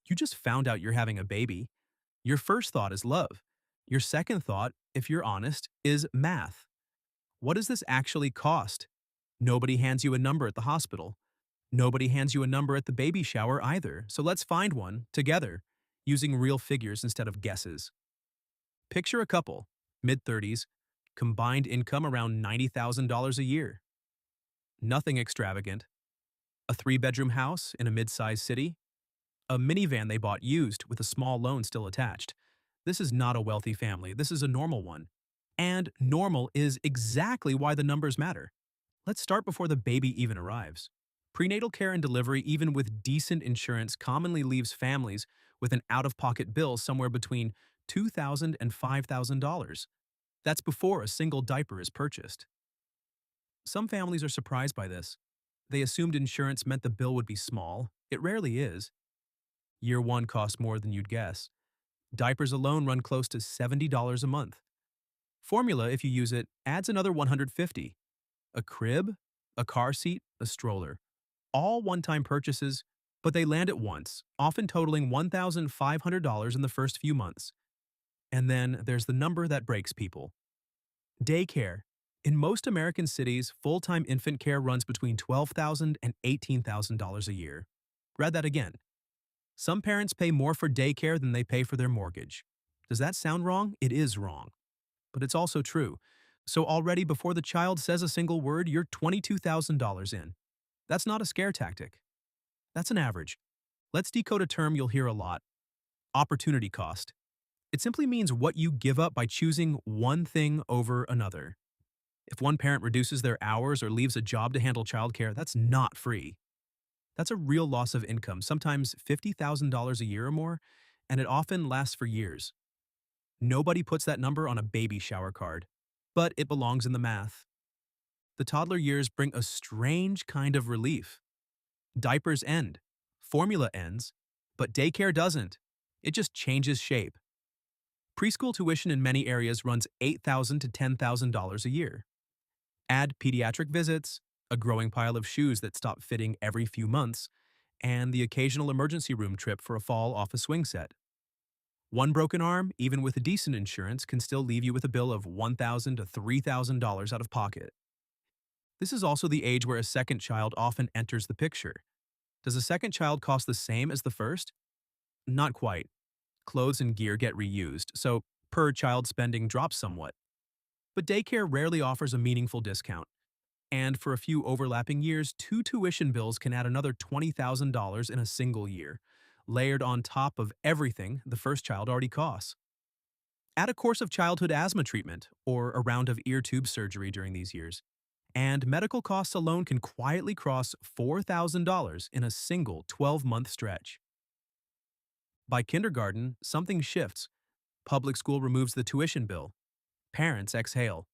You just found out you're having a baby. Your first thought is love. Your second thought, if you're honest, is math. What does this actually cost? Nobody hands you a number at the hospital. Nobody hands you a number at the baby shower either, so let's find one together, using real figures instead of guesses. Picture a couple, mid-30s, combined income around $90,000 a year. Nothing extravagant. A three-bedroom house in a mid-sized city. A minivan they bought used with a small loan still attached. This is not a wealthy family, this is a normal one. And normal is exactly why the numbers matter. Let's start before the baby even arrives. Prenatal care and delivery, even with decent insurance, commonly leaves families with an out-of-pocket bill somewhere between $2,000 and $5,000. That's before a single diaper is purchased. Some families are surprised by this. They assumed insurance meant the bill would be small. It rarely is. Year one costs more than you'd guess. Diapers alone run close to $70 a month. Formula, if you use it, adds another $150. A crib, a car seat, a stroller. All one-time purchases, but they land at once, often totaling $1,500 in the first few months. And then there's the number that breaks people. Daycare. In most American cities, full-time infant care runs between $12,000 and $18,000 a year. Read that again. Some parents pay more for daycare than they pay for their mortgage. Does that sound wrong? It is wrong. But it's also true. So already before the child says a single word, you're $22,000 in. That's not a scare tactic. That's an average. Let's decode a term you'll hear a lot. Opportunity cost. It simply means what you give up by choosing one thing over another. If one parent reduces their hours or leaves a job to handle childcare, that's not free. That's a real loss of income, sometimes $50,000 a year or more, and it often lasts for years. Nobody puts that number on a baby shower card, but it belongs in the math. The toddler years bring a strange kind of relief. Diapers end, formula ends, but daycare doesn't. It just changes shape. Preschool tuition in many areas runs $8,000 to $10,000 a year. Add pediatric visits, a growing pile of shoes that stop fitting every few months, and the occasional emergency room trip for a fall off a swing set. One broken arm, even with decent insurance, can still leave you with a bill of $1,000 to $3,000 out of pocket. This is also the age where a second child often enters the picture. Does a second child cost the same as the first? Not quite. Clothes and gear get reused, so per-child spending drops somewhat. But daycare rarely offers a meaningful discount. And for a few overlapping years, two tuition bills can add another $20,000 in a single year, layered on top of everything the first child already costs. Add a course of childhood asthma treatment or a round of ear tube surgery during these years, and medical costs alone can quietly cross $4,000 in a single 12-month stretch. By kindergarten, something shifts. Public school removes the tuition bill. Parents exhale.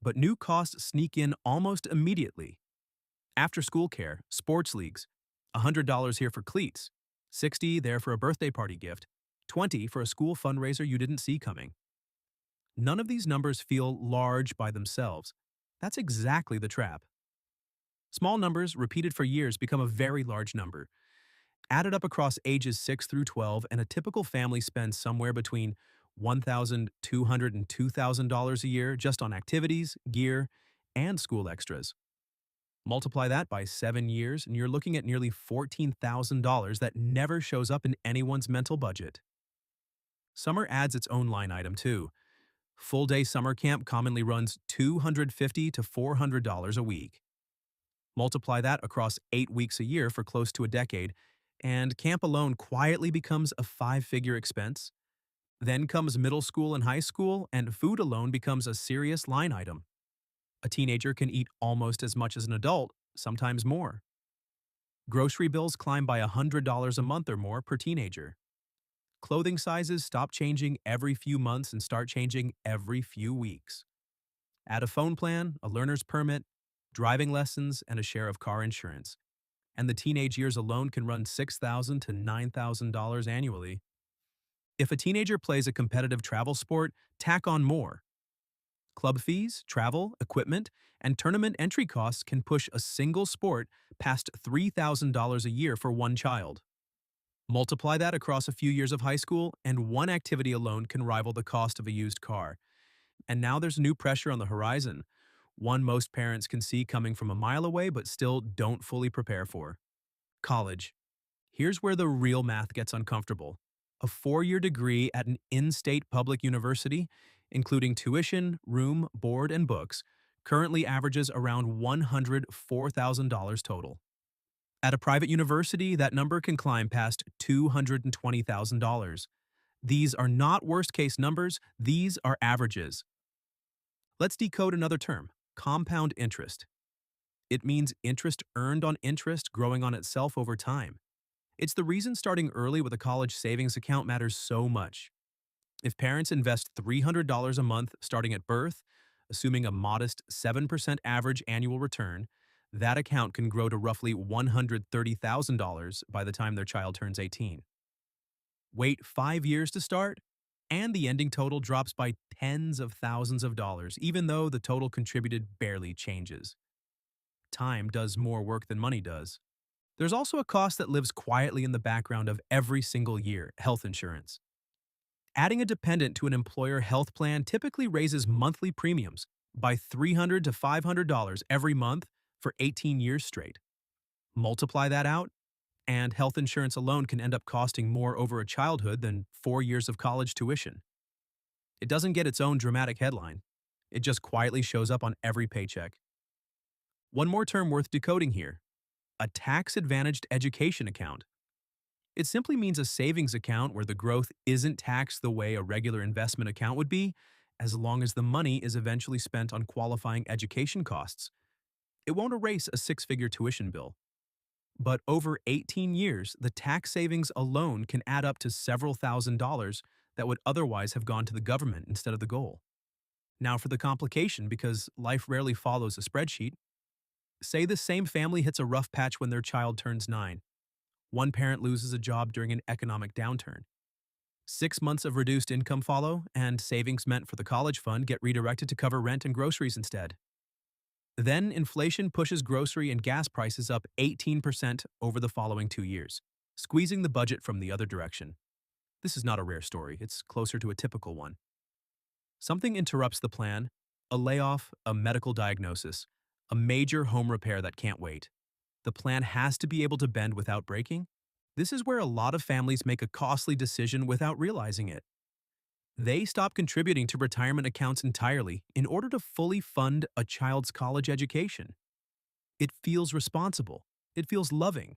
But new costs sneak in almost immediately. After-school care, sports leagues, $100 here for cleats, $60 there for a birthday party gift, $20 for a school fundraiser you didn't see coming. None of these numbers feel large by themselves. That's exactly the trap. Small numbers, repeated for years, become a very large number. Added up across ages 6 through 12, and a typical family spends somewhere between $1,200 and $2,000 a year just on activities, gear, and school extras. Multiply that by 7 years, and you're looking at nearly $14,000 that never shows up in anyone's mental budget. Summer adds its own line item, too. Full-day summer camp commonly runs $250 to $400 a week. Multiply that across 8 weeks a year for close to a decade, and camp alone quietly becomes a 5-figure expense. Then comes middle school and high school, and food alone becomes a serious line item. A teenager can eat almost as much as an adult, sometimes more. Grocery bills climb by $100 a month or more per teenager. Clothing sizes stop changing every few months and start changing every few weeks. Add a phone plan, a learner's permit, driving lessons, and a share of car insurance. And the teenage years alone can run $6,000 to $9,000 annually. If a teenager plays a competitive travel sport, tack on more. Club fees, travel, equipment, and tournament entry costs can push a single sport past $3,000 a year for one child. Multiply that across a few years of high school, and one activity alone can rival the cost of a used car. And now there's new pressure on the horizon, one most parents can see coming from a mile away but still don't fully prepare for: college. Here's where the real math gets uncomfortable. A 4-year degree at an in-state public university, including tuition, room, board, and books, currently averages around $104,000 total. At a private university, that number can climb past $220,000. These are not worst-case numbers, these are averages. Let's decode another term: compound interest. It means interest earned on interest growing on itself over time. It's the reason starting early with a college savings account matters so much. If parents invest $300 a month starting at birth, assuming a modest 7% average annual return, that account can grow to roughly $130,000 by the time their child turns 18. Wait 5 years to start, and the ending total drops by tens of thousands of dollars, even though the total contributed barely changes. Time does more work than money does. There's also a cost that lives quietly in the background of every single year: health insurance. Adding a dependent to an employer health plan typically raises monthly premiums by $300 to $500 every month for 18 years straight. Multiply that out, and health insurance alone can end up costing more over a childhood than 4 years of college tuition. It doesn't get its own dramatic headline. It just quietly shows up on every paycheck. One more term worth decoding here: a tax-advantaged education account. It simply means a savings account where the growth isn't taxed the way a regular investment account would be, as long as the money is eventually spent on qualifying education costs. It won't erase a six-figure tuition bill. But over 18 years, the tax savings alone can add up to several $1,000s that would otherwise have gone to the government instead of the goal. Now for the complication, because life rarely follows a spreadsheet. Say the same family hits a rough patch when their child turns 9. One parent loses a job during an economic downturn. 6 months of reduced income follow, and savings meant for the college fund get redirected to cover rent and groceries instead. Then inflation pushes grocery and gas prices up 18% over the following 2 years, squeezing the budget from the other direction. This is not a rare story, it's closer to a typical one. Something interrupts the plan: a layoff, a medical diagnosis, a major home repair that can't wait. The plan has to be able to bend without breaking. This is where a lot of families make a costly decision without realizing it. They stop contributing to retirement accounts entirely in order to fully fund a child's college education. It feels responsible. It feels loving.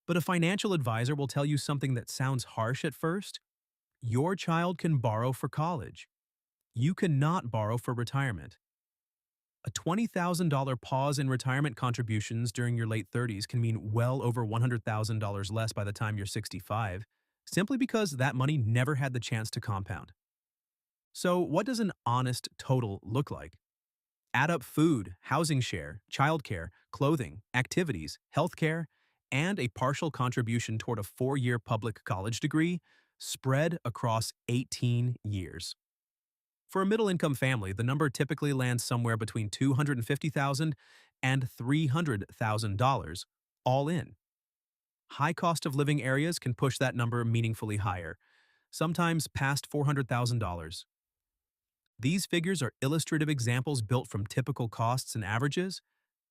But a financial advisor will tell you something that sounds harsh at first. Your child can borrow for college. You cannot borrow for retirement. A $20,000 pause in retirement contributions during your late 30s can mean well over $100,000 less by the time you're 65, simply because that money never had the chance to compound. So, what does an honest total look like? Add up food, housing share, childcare, clothing, activities, healthcare, and a partial contribution toward a 4-year public college degree spread across 18 years. For a middle-income family, the number typically lands somewhere between $250,000 and $300,000, all in. High cost of living areas can push that number meaningfully higher, sometimes past $400,000. These figures are illustrative examples built from typical costs and averages.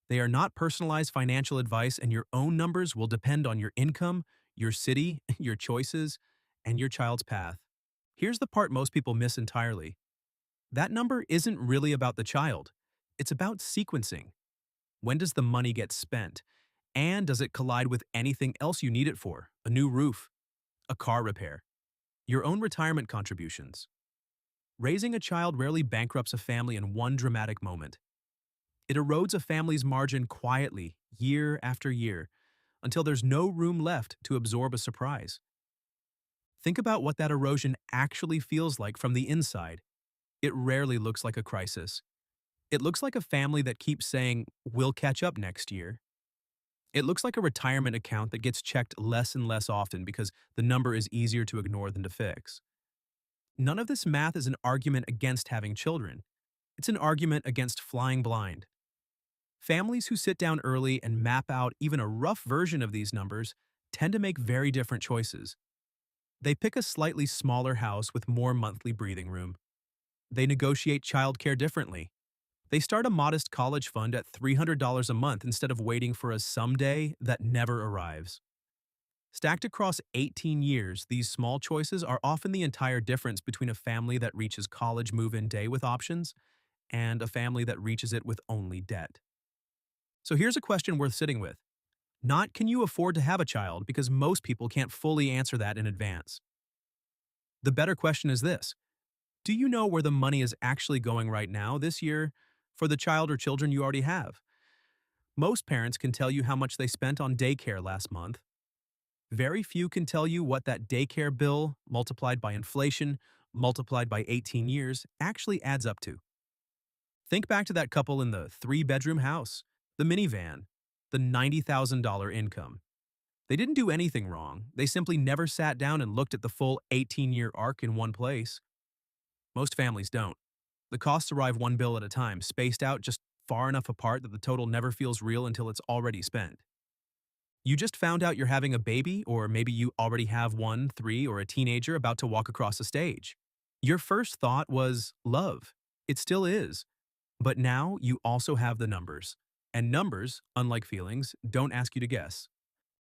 They are not personalized financial advice, and your own numbers will depend on your income, your city, your choices, and your child's path. Here's the part most people miss entirely. That number isn't really about the child. It's about sequencing. When does the money get spent? And does it collide with anything else you need it for? A new roof, a car repair, your own retirement contributions. Raising a child rarely bankrupts a family in one dramatic moment. It erodes a family's margin quietly, year after year, until there's no room left to absorb a surprise. Think about what that erosion actually feels like from the inside. It rarely looks like a crisis. It looks like a family that keeps saying, "We'll catch up next year." It looks like a retirement account that gets checked less and less often because the number is easier to ignore than to fix. None of this math is an argument against having children. It's an argument against flying blind. Families who sit down early and map out even a rough version of these numbers tend to make very different choices. They pick a slightly smaller house with more monthly breathing room. They negotiate childcare differently. They start a modest college fund at $300 a month instead of waiting for a someday that never arrives. Stacked across 18 years, these small choices are often the entire difference between a family that reaches college move-in day with options and a family that reaches it with only debt. So here's a question worth sitting with. Not can you afford to have a child, because most people can't fully answer that in advance. The better question is this: do you know where the money is actually going right now this year for the child or children you already have? Most parents can tell you how much they spent on daycare last month. Very few can tell you what that daycare bill, multiplied by inflation, multiplied by 18 years, actually adds up to. Think back to that couple in the three-bedroom house, the minivan, the $90,000 income. They didn't do anything wrong. They simply never sat down and looked at the full 18-year arc in one place. Most families don't. The costs arrive one bill at a time, spaced out just far enough apart that the total never feels real until it's already spent. You just found out you're having a baby, or maybe you already have one, three, or a teenager about to walk across a stage. Your first thought was love. It still is. But now you also have the numbers. And numbers, unlike feelings, don't ask you to guess.